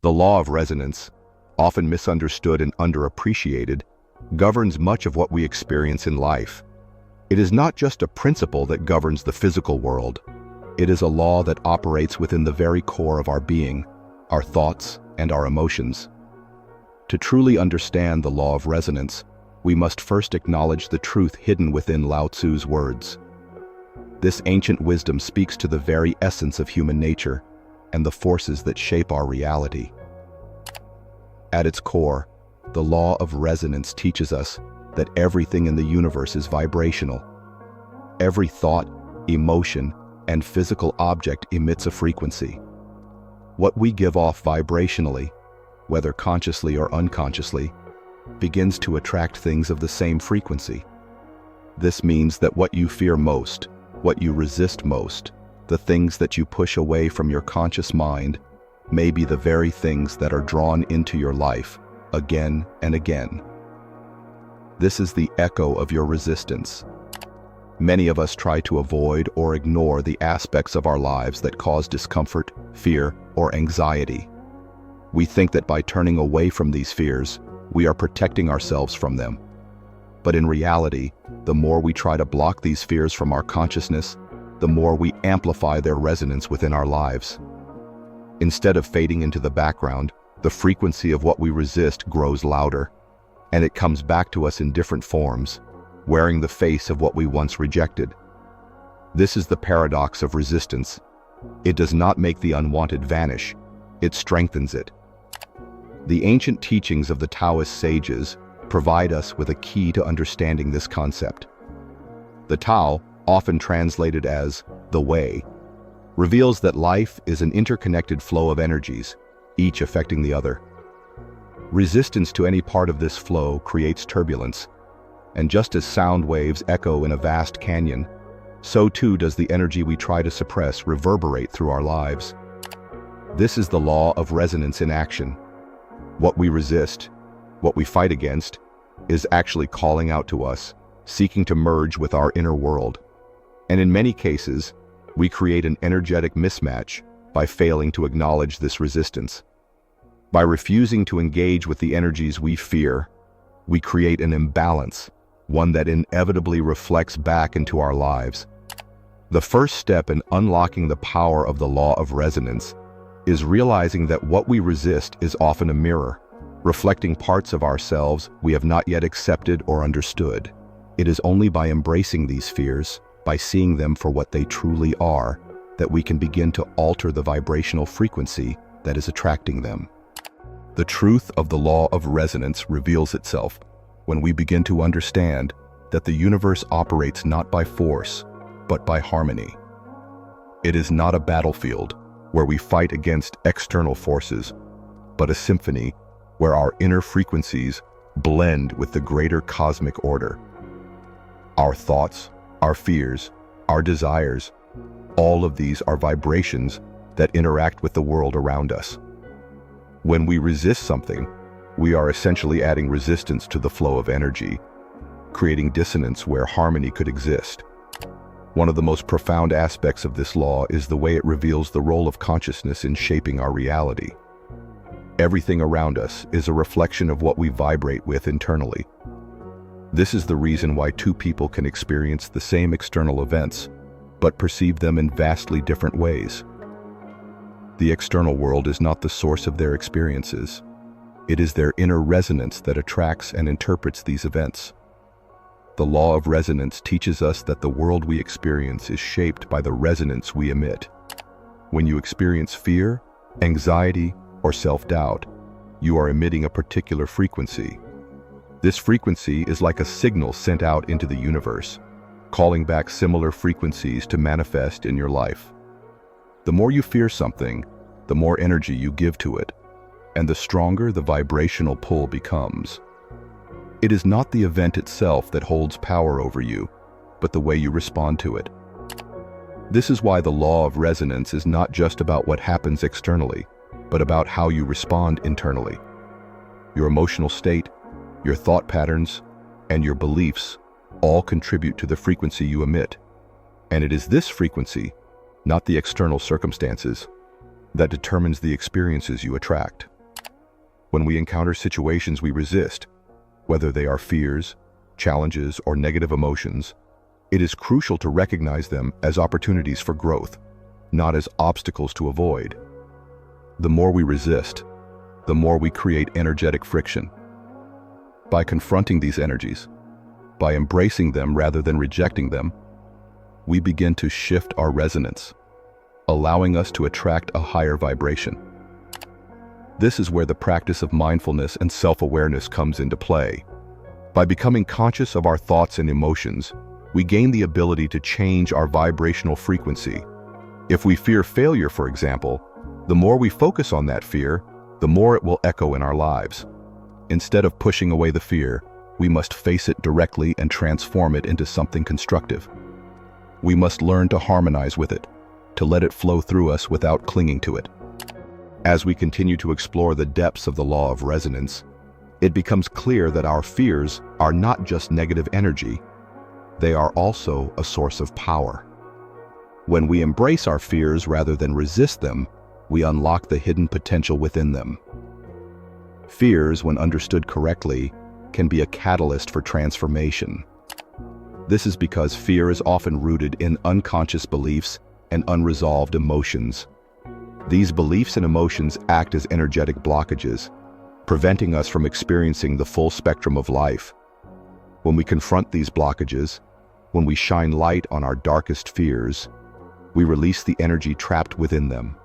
The law of resonance, often misunderstood and underappreciated, governs much of what we experience in life. It is not just a principle that governs the physical world. It is a law that operates within the very core of our being, our thoughts, and our emotions. To truly understand the law of resonance, we must first acknowledge the truth hidden within Lao Tzu's words. This ancient wisdom speaks to the very essence of human nature and the forces that shape our reality. At its core, the law of resonance teaches us that everything in the universe is vibrational. Every thought, emotion, and physical object emits a frequency. What we give off vibrationally, whether consciously or unconsciously, begins to attract things of the same frequency. This means that what you fear most, what you resist most, the things that you push away from your conscious mind, may be the very things that are drawn into your life again and again. This is the echo of your resistance. Many of us try to avoid or ignore the aspects of our lives that cause discomfort, fear, or anxiety. We think that by turning away from these fears, we are protecting ourselves from them. But in reality, the more we try to block these fears from our consciousness, the more we amplify their resonance within our lives. Instead of fading into the background, the frequency of what we resist grows louder, and it comes back to us in different forms, wearing the face of what we once rejected. This is the paradox of resistance. It does not make the unwanted vanish, it strengthens it. The ancient teachings of the Taoist sages provide us with a key to understanding this concept. The Tao, often translated as the Way, reveals that life is an interconnected flow of energies, each affecting the other. Resistance to any part of this flow creates turbulence, and just as sound waves echo in a vast canyon, so too does the energy we try to suppress reverberate through our lives. This is the law of resonance in action. What we resist, what we fight against, is actually calling out to us, seeking to merge with our inner world. And in many cases, we create an energetic mismatch by failing to acknowledge this resistance. By refusing to engage with the energies we fear, we create an imbalance, one that inevitably reflects back into our lives. The first step in unlocking the power of the law of resonance is realizing that what we resist is often a mirror, reflecting parts of ourselves we have not yet accepted or understood. It is only by embracing these fears, by seeing them for what they truly are, that we can begin to alter the vibrational frequency that is attracting them. The truth of the law of resonance reveals itself when we begin to understand that the universe operates not by force, but by harmony. It is not a battlefield where we fight against external forces, but a symphony where our inner frequencies blend with the greater cosmic order. Our thoughts, our fears, our desires, all of these are vibrations that interact with the world around us. When we resist something, we are essentially adding resistance to the flow of energy, creating dissonance where harmony could exist. One of the most profound aspects of this law is the way it reveals the role of consciousness in shaping our reality. Everything around us is a reflection of what we vibrate with internally. This is the reason why two people can experience the same external events, but perceive them in vastly different ways. The external world is not the source of their experiences. It is their inner resonance that attracts and interprets these events. The law of resonance teaches us that the world we experience is shaped by the resonance we emit. When you experience fear, anxiety, or self-doubt, you are emitting a particular frequency. This frequency is like a signal sent out into the universe, calling back similar frequencies to manifest in your life. The more you fear something, the more energy you give to it, and the stronger the vibrational pull becomes. It is not the event itself that holds power over you, but the way you respond to it. This is why the law of resonance is not just about what happens externally, but about how you respond internally. Your emotional state, your thought patterns, and your beliefs all contribute to the frequency you emit. And it is this frequency, not the external circumstances, that determines the experiences you attract. When we encounter situations we resist, whether they are fears, challenges, or negative emotions, it is crucial to recognize them as opportunities for growth, not as obstacles to avoid. The more we resist, the more we create energetic friction. By confronting these energies, by embracing them rather than rejecting them, we begin to shift our resonance, allowing us to attract a higher vibration. This is where the practice of mindfulness and self-awareness comes into play. By becoming conscious of our thoughts and emotions, we gain the ability to change our vibrational frequency. If we fear failure, for example, the more we focus on that fear, the more it will echo in our lives. Instead of pushing away the fear, we must face it directly and transform it into something constructive. We must learn to harmonize with it, to let it flow through us without clinging to it. As we continue to explore the depths of the law of resonance, it becomes clear that our fears are not just negative energy, they are also a source of power. When we embrace our fears rather than resist them, we unlock the hidden potential within them. Fears, when understood correctly, can be a catalyst for transformation. This is because fear is often rooted in unconscious beliefs and unresolved emotions. These beliefs and emotions act as energetic blockages, preventing us from experiencing the full spectrum of life. When we confront these blockages, when we shine light on our darkest fears, we release the energy trapped within them.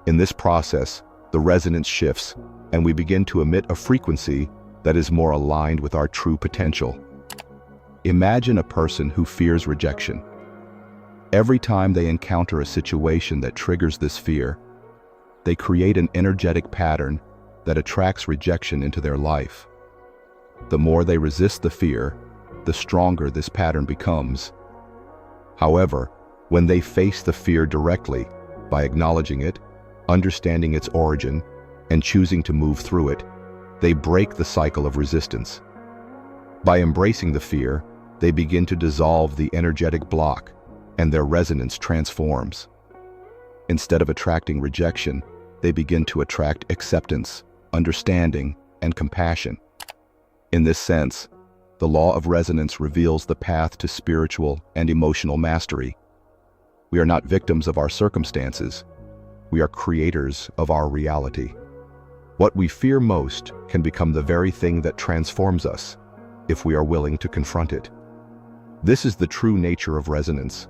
In this process, the resonance shifts, and we begin to emit a frequency that is more aligned with our true potential. Imagine a person who fears rejection. Every time they encounter a situation that triggers this fear, they create an energetic pattern that attracts rejection into their life. The more they resist the fear, the stronger this pattern becomes. However, when they face the fear directly, by acknowledging it, understanding its origin, and choosing to move through it, they break the cycle of resistance. By embracing the fear, they begin to dissolve the energetic block, and their resonance transforms. Instead of attracting rejection, they begin to attract acceptance, understanding, and compassion. In this sense, the law of resonance reveals the path to spiritual and emotional mastery. We are not victims of our circumstances. We are creators of our reality. What we fear most can become the very thing that transforms us, if we are willing to confront it. This is the true nature of resonance.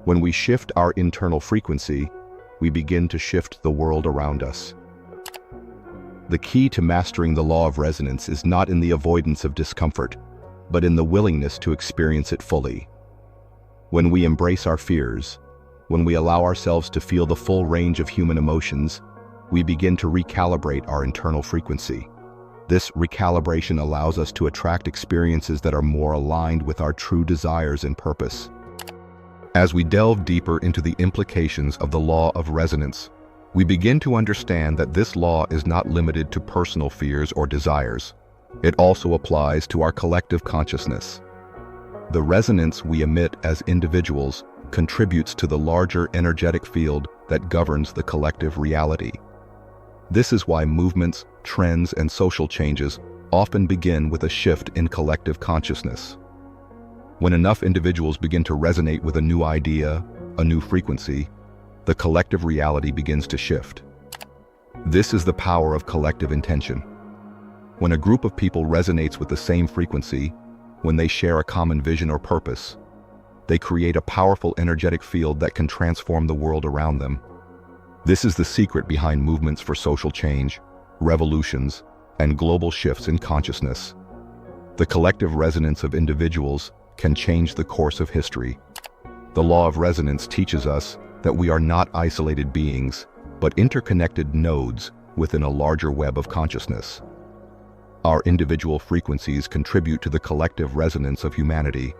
When we shift our internal frequency, we begin to shift the world around us. The key to mastering the law of resonance is not in the avoidance of discomfort, but in the willingness to experience it fully. When we embrace our fears, when we allow ourselves to feel the full range of human emotions, we begin to recalibrate our internal frequency. This recalibration allows us to attract experiences that are more aligned with our true desires and purpose. As we delve deeper into the implications of the law of resonance, we begin to understand that this law is not limited to personal fears or desires. It also applies to our collective consciousness. The resonance we emit as individuals contributes to the larger energetic field that governs the collective reality. This is why movements, trends, and social changes often begin with a shift in collective consciousness. When enough individuals begin to resonate with a new idea, a new frequency, the collective reality begins to shift. This is the power of collective intention. When a group of people resonates with the same frequency, when they share a common vision or purpose, they create a powerful energetic field that can transform the world around them. This is the secret behind movements for social change, revolutions, and global shifts in consciousness. The collective resonance of individuals can change the course of history. The law of resonance teaches us that we are not isolated beings, but interconnected nodes within a larger web of consciousness. Our individual frequencies contribute to the collective resonance of humanity.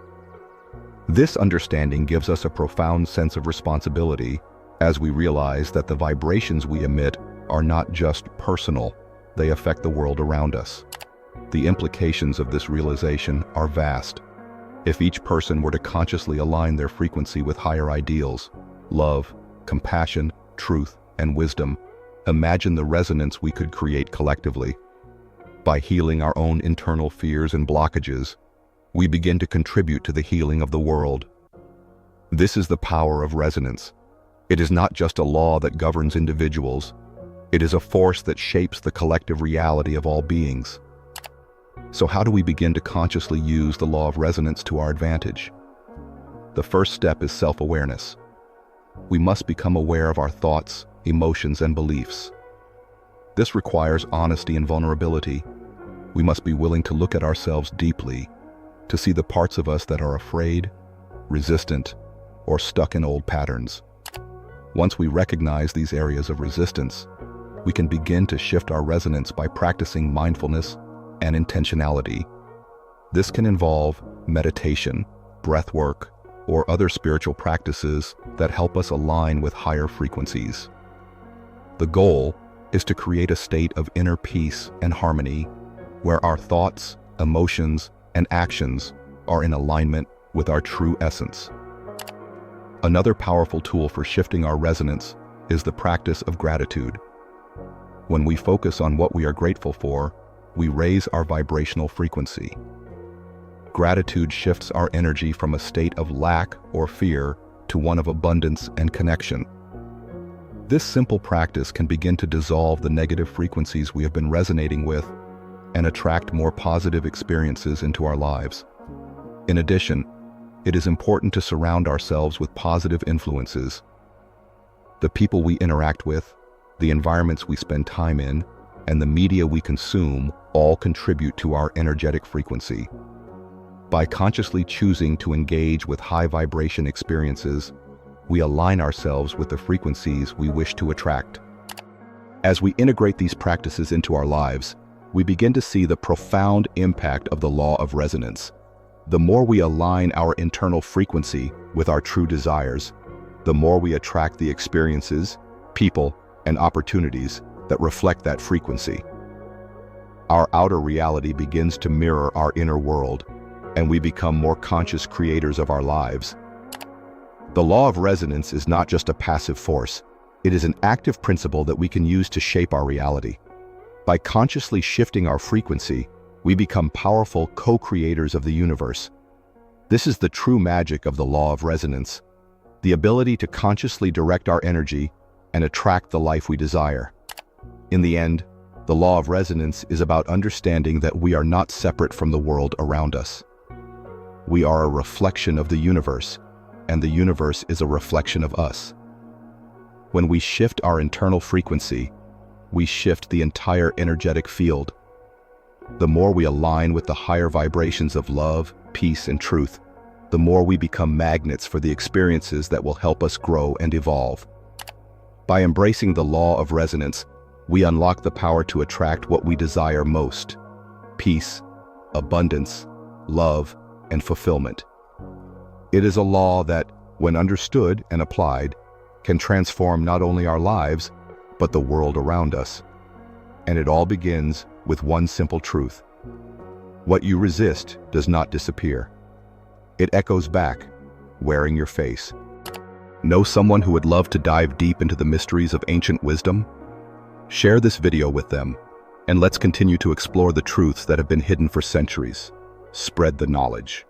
This understanding gives us a profound sense of responsibility as we realize that the vibrations we emit are not just personal, they affect the world around us. The implications of this realization are vast. If each person were to consciously align their frequency with higher ideals, love, compassion, truth, and wisdom, Imagine the resonance we could create collectively. By healing our own internal fears and blockages, we begin to contribute to the healing of the world. This is the power of resonance. It is not just a law that governs individuals. It is a force that shapes the collective reality of all beings. So how do we begin to consciously use the law of resonance to our advantage? The first step is self-awareness. We must become aware of our thoughts, emotions, and beliefs. This requires honesty and vulnerability. We must be willing to look at ourselves deeply, to see the parts of us that are afraid, resistant, or stuck in old patterns. Once we recognize these areas of resistance, we can begin to shift our resonance by practicing mindfulness and intentionality. This can involve meditation, breath work, or other spiritual practices that help us align with higher frequencies. The goal is to create a state of inner peace and harmony where our thoughts, emotions, and actions are in alignment with our true essence. Another powerful tool for shifting our resonance is the practice of gratitude. When we focus on what we are grateful for, we raise our vibrational frequency. Gratitude shifts our energy from a state of lack or fear to one of abundance and connection. This simple practice can begin to dissolve the negative frequencies we have been resonating with and attract more positive experiences into our lives. In addition, it is important to surround ourselves with positive influences. The people we interact with, the environments we spend time in, and the media we consume all contribute to our energetic frequency. By consciously choosing to engage with high vibration experiences, we align ourselves with the frequencies we wish to attract. As we integrate these practices into our lives, we begin to see the profound impact of the law of resonance. The more we align our internal frequency with our true desires, the more we attract the experiences, people, and opportunities that reflect that frequency. Our outer reality begins to mirror our inner world, and we become more conscious creators of our lives. The law of resonance is not just a passive force. It is an active principle that we can use to shape our reality. By consciously shifting our frequency, we become powerful co-creators of the universe. This is the true magic of the law of resonance, the ability to consciously direct our energy and attract the life we desire. In the end, the law of resonance is about understanding that we are not separate from the world around us. We are a reflection of the universe, and the universe is a reflection of us. When we shift our internal frequency, we shift the entire energetic field. The more we align with the higher vibrations of love, peace, and truth, the more we become magnets for the experiences that will help us grow and evolve. By embracing the law of resonance, we unlock the power to attract what we desire most: peace, abundance, love, and fulfillment. It is a law that, when understood and applied, can transform not only our lives, but the world around us. And it all begins with one simple truth: what you resist does not disappear. It echoes back, wearing your face. Know someone who would love to dive deep into the mysteries of ancient wisdom? Share this video with them, and let's continue to explore the truths that have been hidden for centuries. Spread the knowledge.